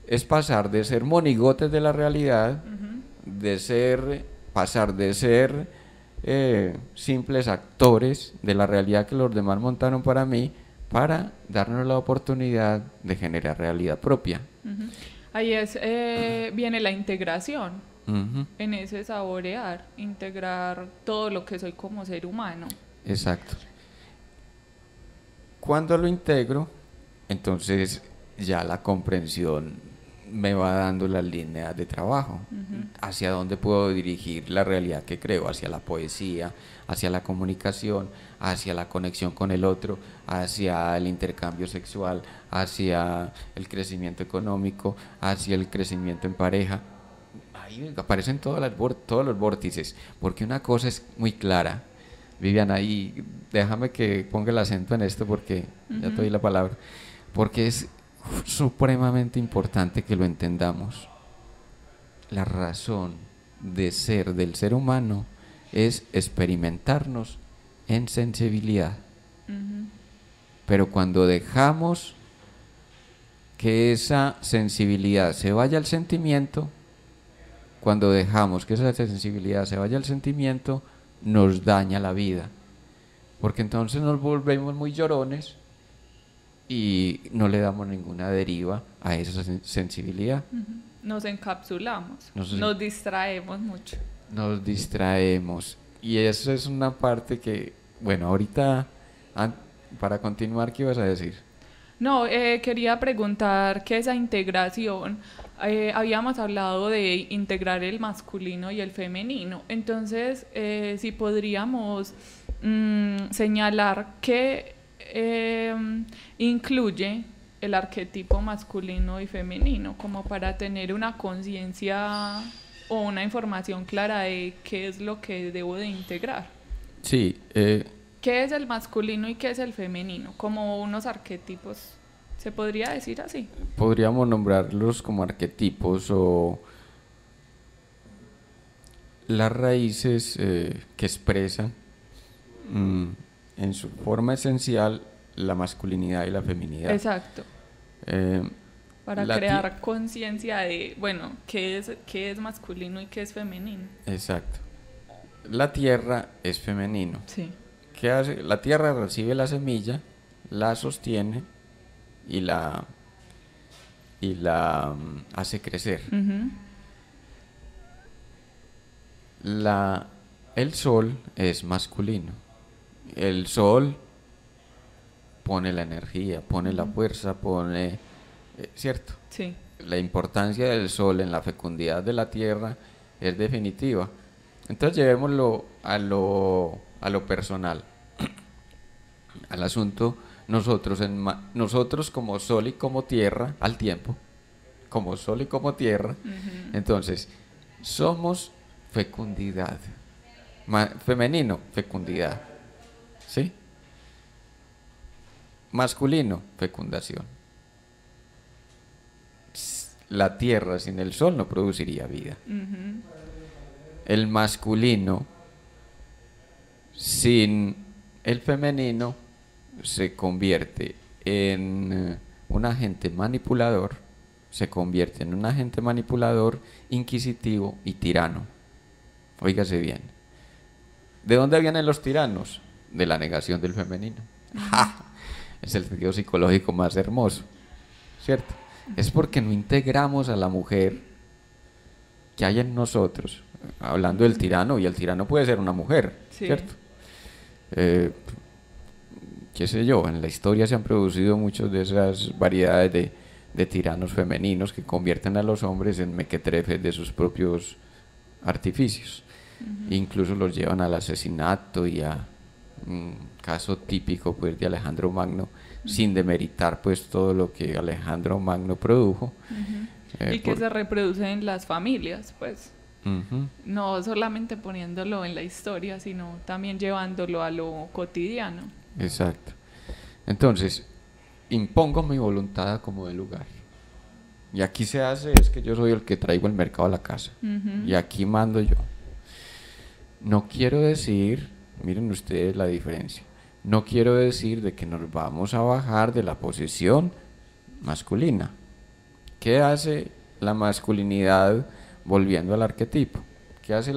es pasar de ser monigotes de la realidad, pasar de ser simples actores de la realidad que los demás montaron para mí, para darnos la oportunidad de generar realidad propia. Ahí viene la integración, en ese saborear, integrar todo lo que soy como ser humano. Exacto. Cuando lo integro, entonces ya la comprensión me va dando las líneas de trabajo, hacia dónde puedo dirigir la realidad que creo, hacia la poesía, hacia la comunicación, hacia la conexión con el otro, hacia el intercambio sexual, hacia el crecimiento económico, hacia el crecimiento en pareja. Ahí aparecen todos los vórtices, porque una cosa es muy clara. Viviana, ahí déjame que ponga el acento en esto porque ya te doy la palabra, porque es supremamente importante que lo entendamos. La razón de ser del ser humano es experimentarnos en sensibilidad. Pero cuando dejamos que esa sensibilidad se vaya al sentimiento, cuando dejamos que esa sensibilidad se vaya al sentimiento, nos daña la vida, porque entonces nos volvemos muy llorones y no le damos ninguna deriva a esa sensibilidad. Nos encapsulamos, nos distraemos mucho. Nos distraemos, y eso es una parte que, bueno, ahorita, para continuar, ¿qué ibas a decir? No, quería preguntar que esa integración, habíamos hablado de integrar el masculino y el femenino, entonces si podríamos señalar qué incluye el arquetipo masculino y femenino, como para tener una conciencia o una información clara de qué es lo que debo de integrar. Sí. ¿Qué es el masculino y qué es el femenino? Como unos arquetipos, ¿se podría decir así? Podríamos nombrarlos como arquetipos o las raíces que expresan en su forma esencial la masculinidad y la feminidad. Exacto. Para crear conciencia de, bueno, qué es masculino y qué es femenino. Exacto. La tierra es femenino. Sí. ¿Qué hace? La tierra recibe la semilla, la sostiene y la hace crecer. El sol es masculino. El sol pone la energía, pone la fuerza, pone... ¿cierto? Sí. La importancia del sol en la fecundidad de la tierra es definitiva. Entonces llevémoslo a lo personal, al asunto, nosotros como sol y como tierra, al tiempo, como sol y como tierra, entonces somos fecundidad, femenino, fecundidad, ¿sí? Masculino, fecundación. La tierra sin el sol no produciría vida. El masculino sin el femenino se convierte en un agente manipulador, inquisitivo y tirano. Óigase bien. ¿De dónde vienen los tiranos? De la negación del femenino. Es el sentido psicológico más hermoso, ¿cierto? Es porque no integramos a la mujer que hay en nosotros. hablando del tirano, y el tirano puede ser una mujer, Sí. ¿cierto? Qué sé yo, en la historia se han producido muchas de esas variedades de tiranos femeninos que convierten a los hombres en mequetrefes de sus propios artificios. Incluso los llevan al asesinato y a un caso típico pues de Alejandro Magno, sin demeritar pues todo lo que Alejandro Magno produjo. Y que se reproduce en las familias, pues. Ujú. No solamente poniéndolo en la historia, sino también llevándolo a lo cotidiano. Exacto. Entonces, impongo mi voluntad como de lugar. Y aquí se hace, es que yo soy el que traigo el mercado a la casa. Y aquí mando yo. No quiero decir, miren ustedes la diferencia, no quiero decir de que nos vamos a bajar de la posición masculina. ¿Qué hace la masculinidad volviendo al arquetipo? ¿Qué hace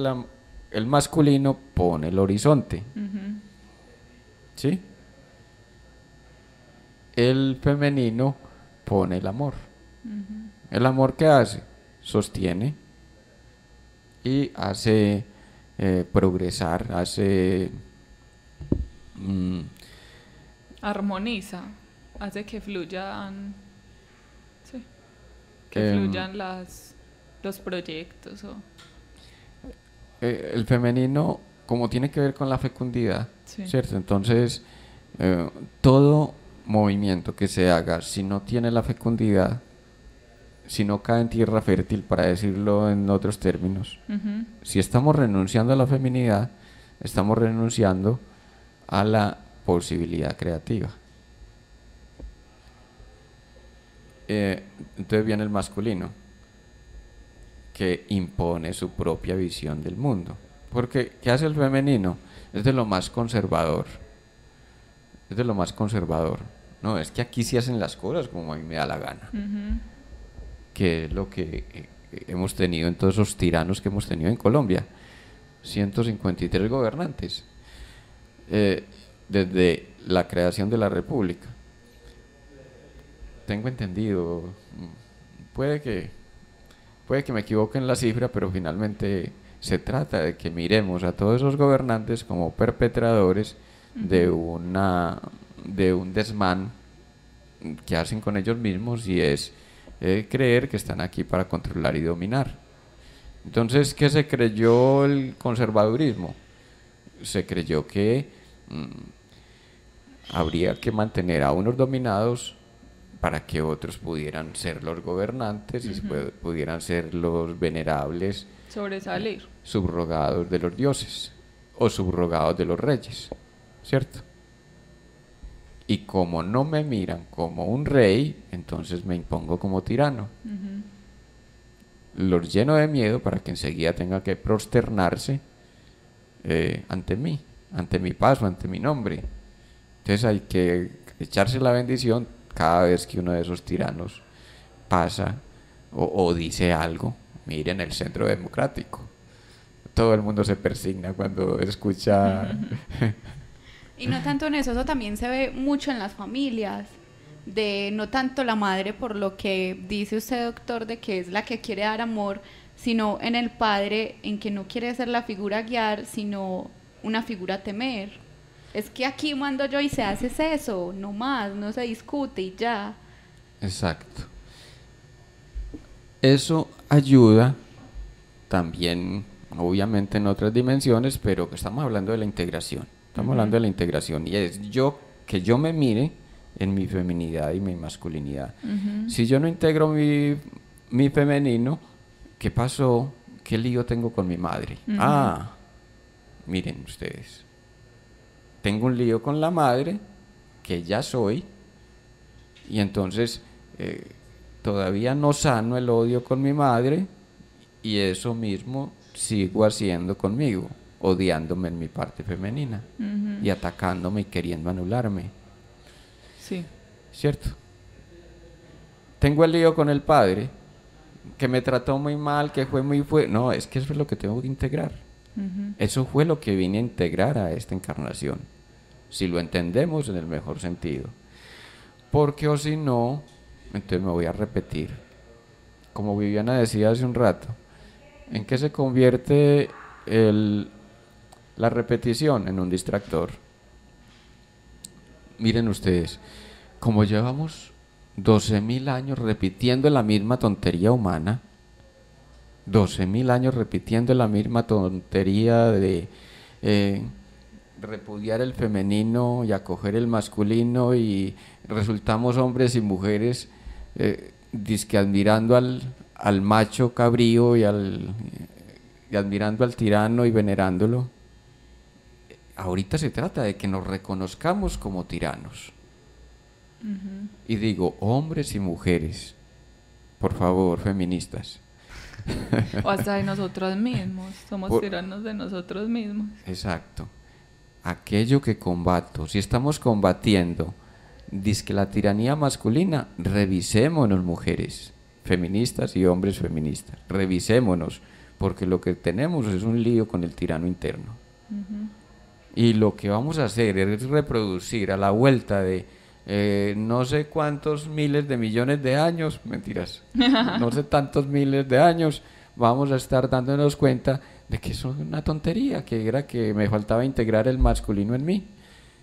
el masculino? Pone el horizonte. ¿Sí? El femenino pone el amor. ¿El amor qué hace? Sostiene y hace progresar, hace Armoniza, hace que fluyan, sí, que fluyan los proyectos. El femenino, como tiene que ver con la fecundidad, Sí. ¿cierto? Entonces, todo movimiento que se haga, si no tiene la fecundidad, si no cae en tierra fértil, para decirlo en otros términos, si estamos renunciando a la feminidad, estamos renunciando a la posibilidad creativa. Entonces viene el masculino, que impone su propia visión del mundo. Porque, ¿qué hace el femenino? Es de lo más conservador. Es de lo más conservador. No, es que aquí sí hacen las cosas como a mí me da la gana. Que es lo que hemos tenido en todos esos tiranos que hemos tenido en Colombia. 153 gobernantes. Desde la creación de la República. Tengo entendido, puede que me equivoque en la cifra, pero finalmente se trata de que miremos a todos esos gobernantes como perpetradores de un desmán que hacen con ellos mismos, y es creer que están aquí para controlar y dominar. Entonces, ¿qué se creyó el conservadurismo? Se creyó que habría que mantener a unos dominados para que otros pudieran ser los gobernantes y pudieran ser los venerables, Sobresalir. subrogados de los dioses o subrogados de los reyes, ¿cierto? Y como no me miran como un rey, entonces me impongo como tirano. Los lleno de miedo para que enseguida tenga que prosternarse ante mí, ante mi paso, ante mi nombre. Entonces hay que echarse la bendición cada vez que uno de esos tiranos pasa o dice algo. Miren el Centro Democrático. Todo el mundo se persigna cuando escucha. Y no tanto en eso también se ve mucho en las familias, de no tanto la madre por lo que dice usted, doctor, de que es la que quiere dar amor, sino en el padre, en que no quiere ser la figura a guiar, sino una figura a temer. Es que aquí mando yo y se hace eso, no más, no se discute y ya. Exacto. Eso ayuda también, obviamente en otras dimensiones, pero que estamos hablando de la integración. Estamos hablando de la integración, y es que yo me mire en mi feminidad y mi masculinidad. Si yo no integro mi femenino, ¿qué pasó? ¿Qué lío tengo con mi madre? Miren ustedes, tengo un lío con la madre, que ya soy, y entonces todavía no sano el odio con mi madre, y eso mismo sigo haciendo conmigo, odiándome en mi parte femenina y atacándome y queriendo anularme. Sí. ¿Cierto? Tengo el lío con el padre, que me trató muy mal, que fue muy fuerte. No, es que eso es lo que tengo que integrar. Eso fue lo que vine a integrar a esta encarnación, si lo entendemos en el mejor sentido. Porque o si no, entonces me voy a repetir. Como Viviana decía hace un rato, ¿En qué se convierte la repetición? En un distractor. Miren ustedes, como llevamos 12.000 años repitiendo la misma tontería humana, 12.000 años repitiendo la misma tontería de repudiar el femenino y acoger el masculino, y resultamos hombres y mujeres dizque admirando al macho cabrío y admirando al tirano y venerándolo. Ahorita se trata de que nos reconozcamos como tiranos. Y digo, hombres y mujeres, por favor, feministas. O hasta de nosotros mismos, somos tiranos de nosotros mismos. Exacto. Aquello que combato, si estamos combatiendo dizque la tiranía masculina, revisémonos, mujeres feministas y hombres feministas, revisémonos, porque lo que tenemos es un lío con el tirano interno. Y lo que vamos a hacer es reproducir a la vuelta de no sé cuántos miles de millones de años, mentiras, no sé tantos miles de años, vamos a estar dándonos cuenta de que eso es una tontería, que era que me faltaba integrar el masculino en mí,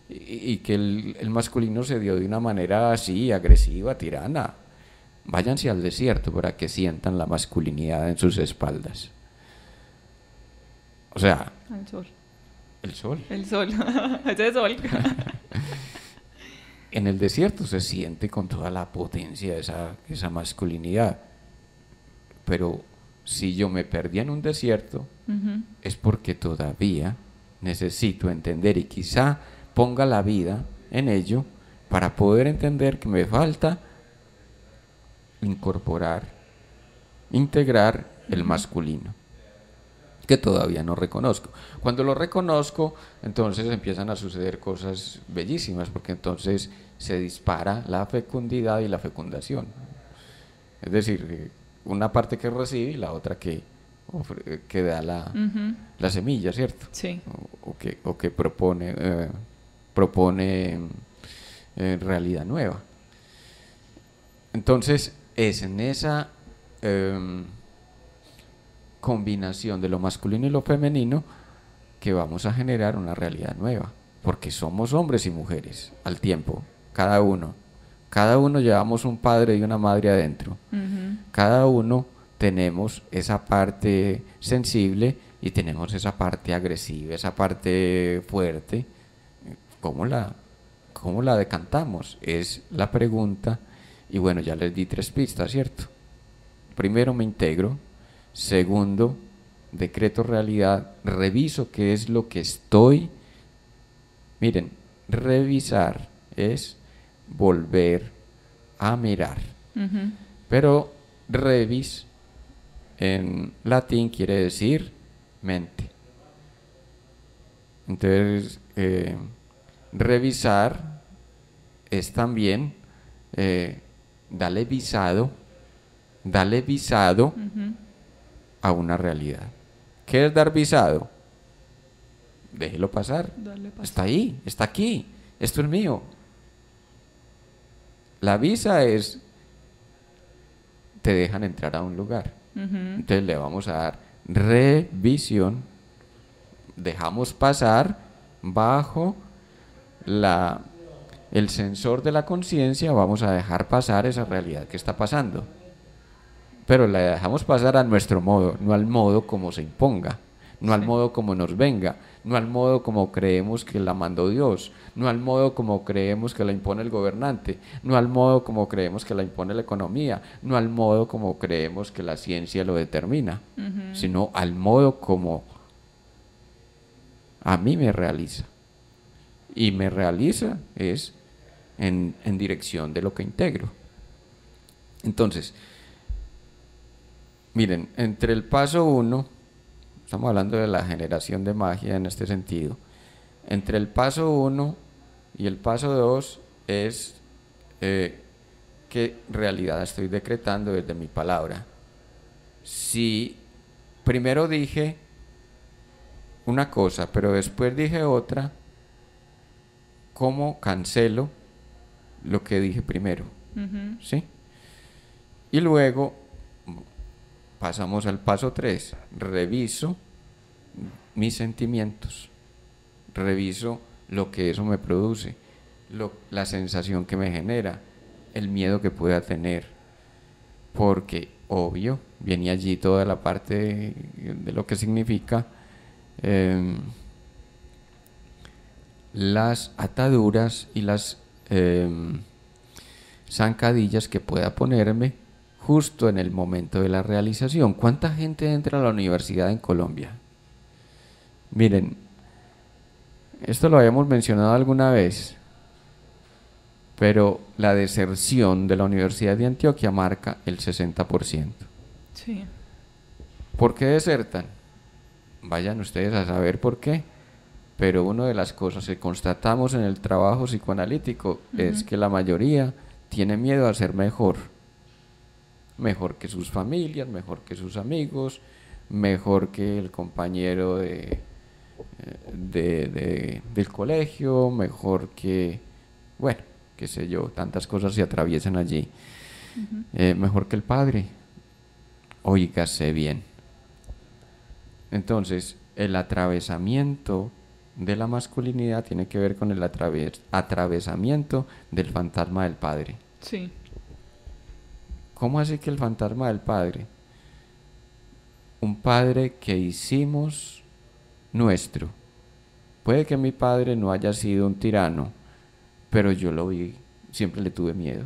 y que el masculino se dio de una manera así, agresiva, tirana. Váyanse al desierto para que sientan la masculinidad en sus espaldas. O sea, El sol. el sol. El sol. Ese sol. En el desierto se siente con toda la potencia esa masculinidad. Pero si yo me perdí en un desierto, es porque todavía necesito entender, y quizá ponga la vida en ello para poder entender que me falta incorporar, integrar el masculino, que todavía no reconozco. Cuando lo reconozco, entonces empiezan a suceder cosas bellísimas, porque entonces se dispara la fecundidad y la fecundación. Es decir, una parte que recibe y la otra que da la semilla, ¿cierto? Sí. O que propone realidad nueva. Entonces es en esa combinación de lo masculino y lo femenino que vamos a generar una realidad nueva, porque somos hombres y mujeres al tiempo, cada uno llevamos un padre y una madre adentro, cada uno tenemos esa parte sensible y tenemos esa parte agresiva, esa parte fuerte. ¿Cómo la decantamos? Es la pregunta. Y bueno, ya les di 3 pistas, ¿cierto? Primero, me integro. Segundo, decreto realidad, reviso qué es lo que estoy. Miren, revisar es volver a mirar. Pero revis en latín quiere decir mente. Entonces, revisar es también dale visado a una realidad. ¿Qué es dar visado? Déjelo pasar. Está ahí, está aquí, esto es mío. La visa es, te dejan entrar a un lugar. Entonces le vamos a dar revisión, dejamos pasar bajo el sensor de la conciencia, vamos a dejar pasar esa realidad que está pasando, pero la dejamos pasar a nuestro modo, no al modo como se imponga, no al modo como nos venga, no al modo como creemos que la mandó Dios, no al modo como creemos que la impone el gobernante, no al modo como creemos que la impone la economía, no al modo como creemos que la ciencia lo determina, sino al modo como a mí me realiza. Y me realiza es en dirección de lo que integro. Entonces, miren, entre el paso 1, estamos hablando de la generación de magia en este sentido, entre el paso 1 y el paso 2 es qué realidad estoy decretando desde mi palabra. Si primero dije una cosa, pero después dije otra, ¿cómo cancelo lo que dije primero? ¿Sí? Y luego, pasamos al paso 3, reviso mis sentimientos, reviso lo que eso me produce, la sensación que me genera, el miedo que pueda tener, porque obvio, viene allí toda la parte de lo que significa las ataduras y las zancadillas que pueda ponerme justo en el momento de la realización. ¿Cuánta gente entra a la universidad en Colombia? Miren, esto lo habíamos mencionado alguna vez, pero la deserción de la Universidad de Antioquia marca el 60%. Sí. ¿Por qué desertan? Vayan ustedes a saber por qué, pero una de las cosas que constatamos en el trabajo psicoanalítico es que la mayoría tiene miedo a ser mejor que sus familias, mejor que sus amigos, mejor que el compañero del colegio, mejor que, bueno, qué sé yo, tantas cosas se atraviesan allí, mejor que el padre. Óigase bien. Entonces, el atravesamiento de la masculinidad tiene que ver con el atravesamiento del fantasma del padre. Sí. ¿Cómo así que el fantasma del padre? Un padre que hicimos nuestro. Puede que mi padre no haya sido un tirano, pero yo lo vi, siempre le tuve miedo.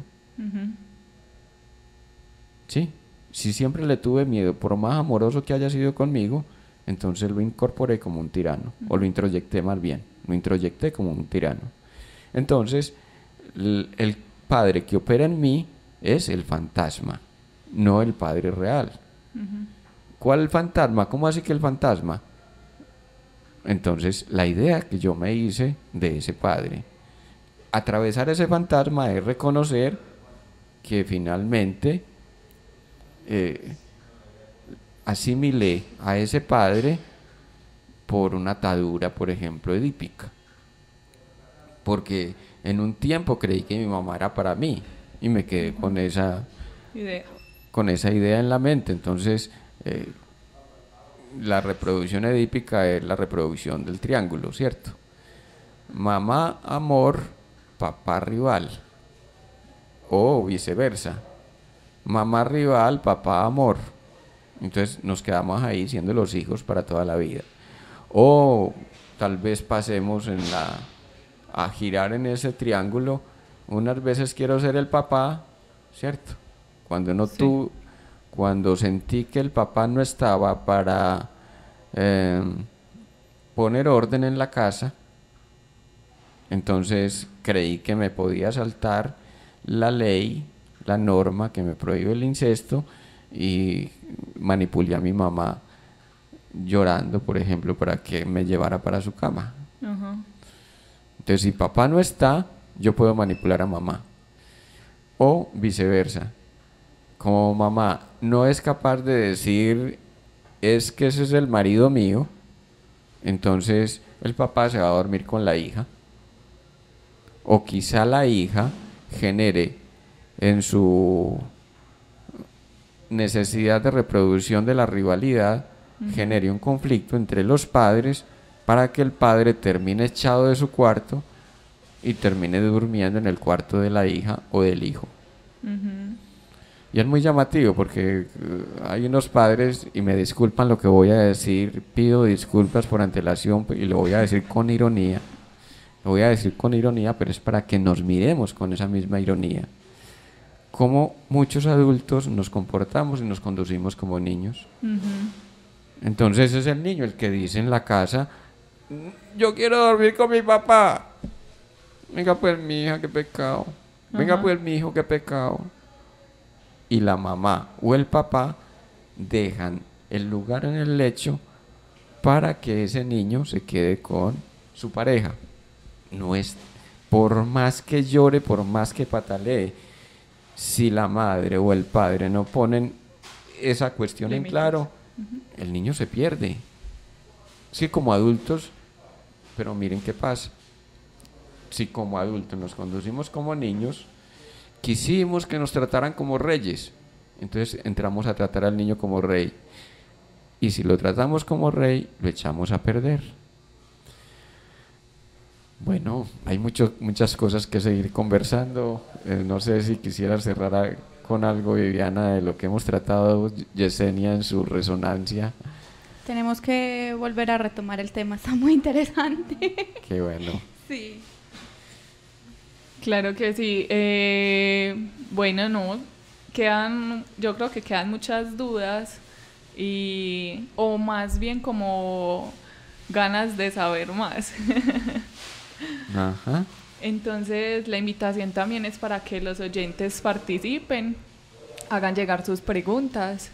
¿Sí? Si siempre le tuve miedo, por más amoroso que haya sido conmigo, entonces lo incorporé como un tirano, o lo introyecté más bien, lo introyecté como un tirano. Entonces, el padre que opera en mí es el fantasma, no el padre real. ¿Cuál el fantasma? ¿Cómo así que el fantasma? Entonces, la idea que yo me hice de ese padre, atravesar ese fantasma es reconocer que finalmente asimilé a ese padre por una atadura, por ejemplo, edípica, porque en un tiempo creí que mi mamá era para mí y me quedé con esa idea en la mente. Entonces la reproducción edípica es la reproducción del triángulo, ¿cierto? Mamá, amor, papá, rival, o viceversa, mamá, rival, papá, amor. Entonces nos quedamos ahí siendo los hijos para toda la vida. O tal vez pasemos a girar en ese triángulo. Unas veces quiero ser el papá, ¿cierto? Cuando sentí que el papá no estaba para poner orden en la casa, entonces creí que me podía saltar la ley, la norma que me prohíbe el incesto, y manipulé a mi mamá llorando, por ejemplo, para que me llevara para su cama. Entonces, si papá no está, yo puedo manipular a mamá, o viceversa. Como mamá no es capaz de decir, es que ese es el marido mío, entonces el papá se va a dormir con la hija, o quizá la hija genere en su necesidad de reproducción de la rivalidad, genere un conflicto entre los padres para que el padre termine echado de su cuarto y termine durmiendo en el cuarto de la hija o del hijo. Y es muy llamativo porque hay unos padres, y me disculpan lo que voy a decir, pido disculpas por antelación y lo voy a decir con ironía, pero es para que nos miremos con esa misma ironía. Como muchos adultos nos comportamos y nos conducimos como niños. Entonces es el niño el que dice en la casa, yo quiero dormir con mi papá. Venga pues mi hija, qué pecado. Venga pues mi hijo, qué pecado. Y la mamá o el papá dejan el lugar en el lecho para que ese niño se quede con su pareja. No es, por más que llore, por más que patalee, si la madre o el padre no ponen esa cuestión en claro, el niño se pierde. Sí, como adultos, pero miren qué pasa. Si como adultos nos conducimos como niños, quisimos que nos trataran como reyes, Entonces entramos a tratar al niño como rey. Y si lo tratamos como rey, lo echamos a perder. Bueno, hay muchas cosas que seguir conversando. No sé si quisiera cerrar con algo, Viviana, de lo que hemos tratado, Yesenia, en su resonancia. Tenemos que volver a retomar el tema, está muy interesante. Qué bueno. Sí. Claro que sí. Bueno, no, yo creo que quedan muchas dudas o más bien como ganas de saber más. Ajá. Entonces la invitación también es para que los oyentes participen, hagan llegar sus preguntas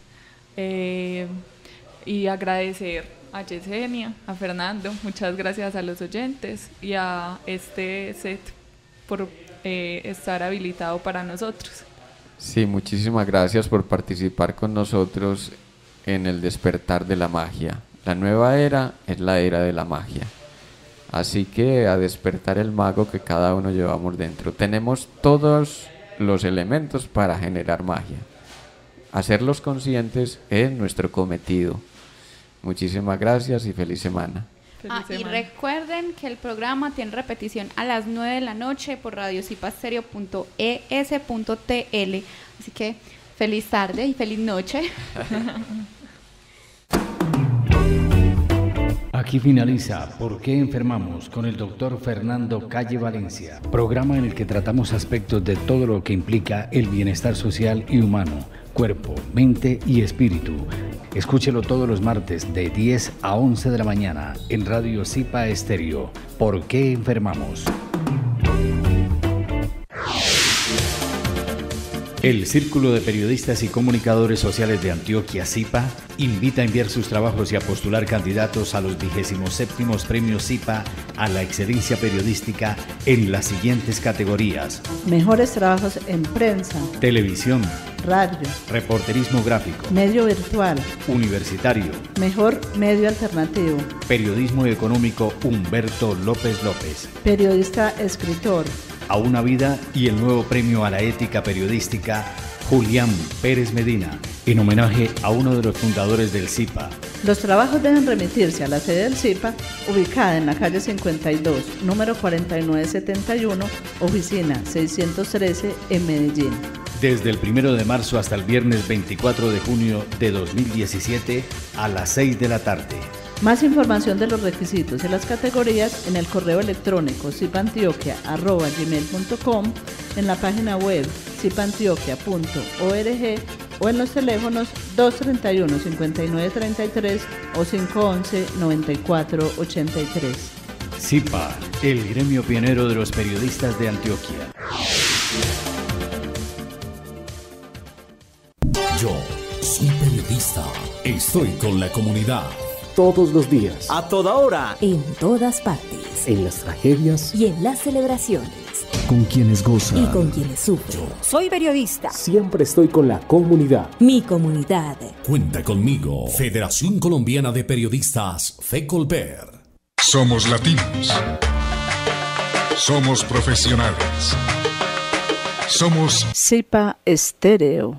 y agradecer a Yesenia, a Fernando, muchas gracias a los oyentes y a este set por estar habilitado para nosotros. Sí, muchísimas gracias por participar con nosotros en el despertar de la magia. La nueva era es la era de la magia. Así que a despertar el mago que cada uno llevamos dentro. Tenemos todos los elementos para generar magia. Hacerlos conscientes es nuestro cometido. Muchísimas gracias y feliz semana. Y recuerden que el programa tiene repetición a las 9 de la noche por radiocipastereo.es.tl. Así que feliz tarde y feliz noche. Aquí finaliza ¿Por qué enfermamos? Con el doctor Fernando Calle Valencia, programa en el que tratamos aspectos de todo lo que implica el bienestar social y humano, cuerpo, mente y espíritu. Escúchelo todos los martes de 10 a 11 de la mañana en Radio Zipa Estéreo. ¿Por qué enfermamos? El Círculo de Periodistas y Comunicadores Sociales de Antioquia, ZIPA, invita a enviar sus trabajos y a postular candidatos a los 27º Premios ZIPA a la excelencia periodística en las siguientes categorías: mejores trabajos en prensa, televisión, radio, reporterismo gráfico, medio virtual, universitario, mejor medio alternativo, periodismo económico Humberto López López, periodista escritor, A una vida y el nuevo premio a la ética periodística Julián Pérez Medina, en homenaje a uno de los fundadores del ZIPA. Los trabajos deben remitirse a la sede del ZIPA, ubicada en la calle 52, número 4971, oficina 613 en Medellín. Desde el 1 de marzo hasta el viernes 24 de junio de 2017 a las 6 de la tarde. Más información de los requisitos y las categorías en el correo electrónico zipantioquia@gmail.com, en la página web zipantioquia.org o en los teléfonos 231-5933 o 511-9483. ZIPA, el gremio pionero de los periodistas de Antioquia. Yo soy periodista. Estoy con la comunidad. Todos los días, a toda hora, en todas partes, en las tragedias y en las celebraciones, con quienes gozan y con quienes sufren. Yo soy periodista. Siempre estoy con la comunidad. Mi comunidad. Cuenta conmigo. Federación Colombiana de Periodistas, FECOLPER. Somos latinos. Somos profesionales. Somos Zipa Estéreo.